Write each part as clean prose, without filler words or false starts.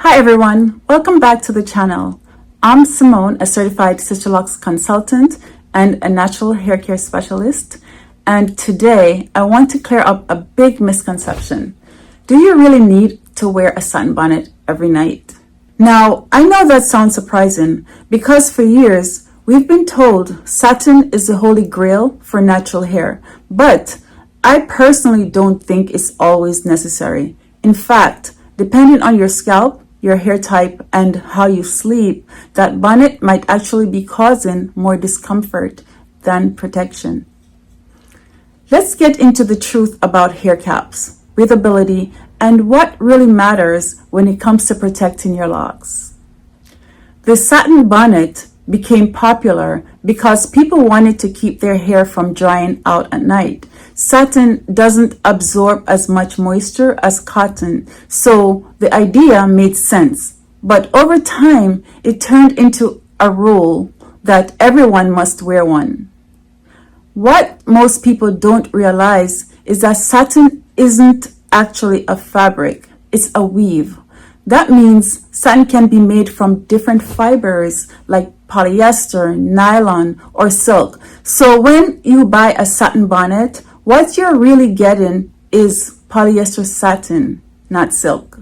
Hi everyone, welcome back to the channel. I'm Simone, a Certified Sisterlocks Consultant and a natural hair care specialist. And today I want to clear up a big misconception. Do you really need to wear a satin bonnet every night? Now, I know that sounds surprising because for years we've been told satin is the holy grail for natural hair, but I personally don't think it's always necessary. In fact, depending on your scalp, your hair type, and how you sleep, that bonnet might actually be causing more discomfort than protection. Let's get into the truth about hair caps, breathability, and what really matters when it comes to protecting your locks. The satin bonnet became popular because people wanted to keep their hair from drying out at night. Satin doesn't absorb as much moisture as cotton, so the idea made sense. But over time, it turned into a rule that everyone must wear one. What most people don't realize is that satin isn't actually a fabric, it's a weave. That means satin can be made from different fibers like polyester, nylon, or silk. So when you buy a satin bonnet, what you're really getting is polyester satin, not silk.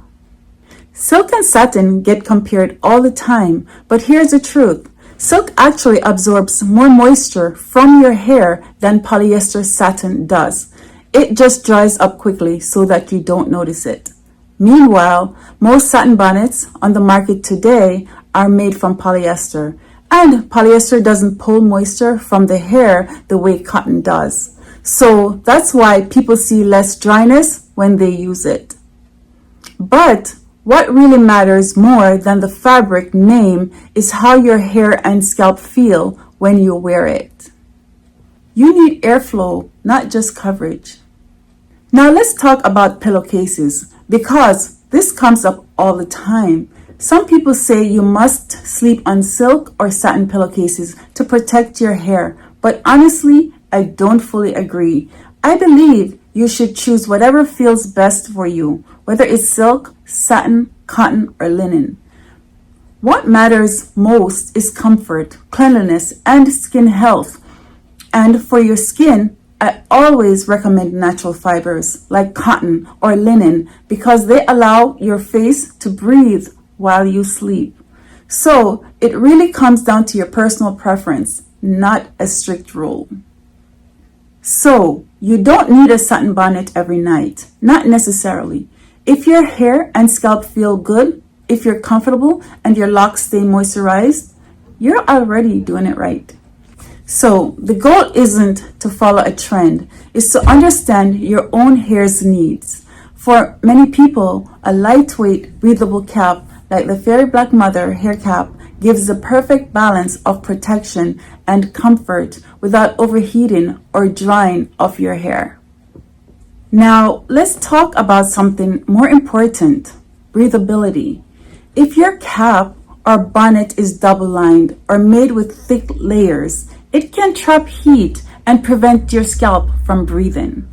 Silk and satin get compared all the time, but here's the truth. Silk actually absorbs more moisture from your hair than polyester satin does. It just dries up quickly so that you don't notice it. Meanwhile, most satin bonnets on the market today are made from polyester, and polyester doesn't pull moisture from the hair the way cotton does. So that's why people see less dryness when they use it. But what really matters more than the fabric name is how your hair and scalp feel when you wear it. You need airflow, not just coverage. Now let's talk about pillowcases because this comes up all the time. Some people say you must sleep on silk or satin pillowcases to protect your hair, but honestly, I don't fully agree. I believe you should choose whatever feels best for you, whether it's silk, satin, cotton, or linen. What matters most is comfort, cleanliness, and skin health. And for your skin, I always recommend natural fibers like cotton or linen because they allow your face to breathe while you sleep. So it really comes down to your personal preference, not a strict rule. So you don't need a satin bonnet every night, not necessarily. If your hair and scalp feel good, if you're comfortable and your locks stay moisturized, you're already doing it right. So the goal isn't to follow a trend, it's to understand your own hair's needs. For many people, a lightweight, breathable cap like the Fairy Black Mother hair cap gives the perfect balance of protection and comfort without overheating or drying off your hair. Now, let's talk about something more important, breathability. If your cap or bonnet is double-lined or made with thick layers, it can trap heat and prevent your scalp from breathing.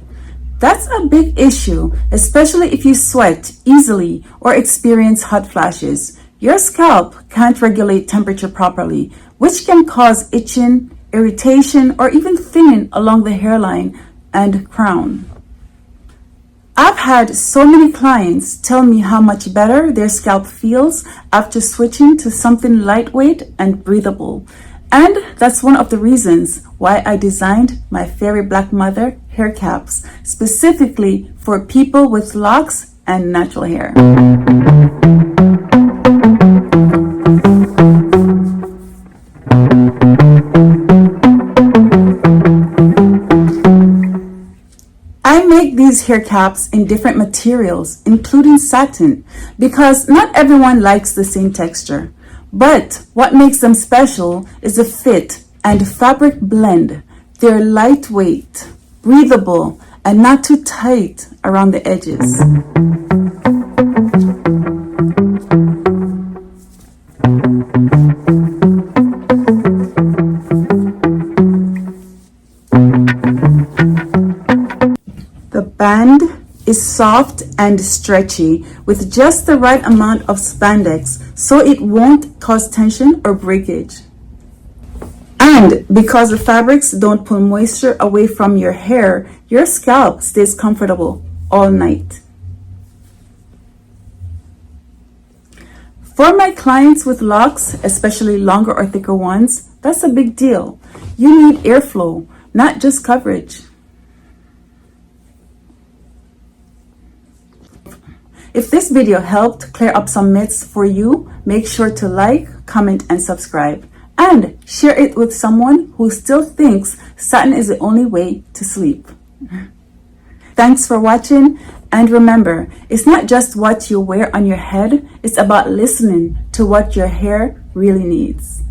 That's a big issue, especially if you sweat easily or experience hot flashes. Your scalp can't regulate temperature properly, which can cause itching, irritation, or even thinning along the hairline and crown. I've had so many clients tell me how much better their scalp feels after switching to something lightweight and breathable. And that's one of the reasons why I designed my Fairy Black Mother hair caps specifically for people with locks and natural hair. I make these hair caps in different materials, including satin, because not everyone likes the same texture. But what makes them special is the fit and fabric blend. They're lightweight, breathable, and not too tight around the edges. The band is soft and stretchy with just the right amount of spandex so it won't cause tension or breakage. And because the fabrics don't pull moisture away from your hair, your scalp stays comfortable all night. For my clients with locks, especially longer or thicker ones, that's a big deal. You need airflow, not just coverage. If this video helped clear up some myths for you, make sure to like, comment, and subscribe. And share it with someone who still thinks satin is the only way to sleep. Thanks for watching, and remember, it's not just what you wear on your head, it's about listening to what your hair really needs.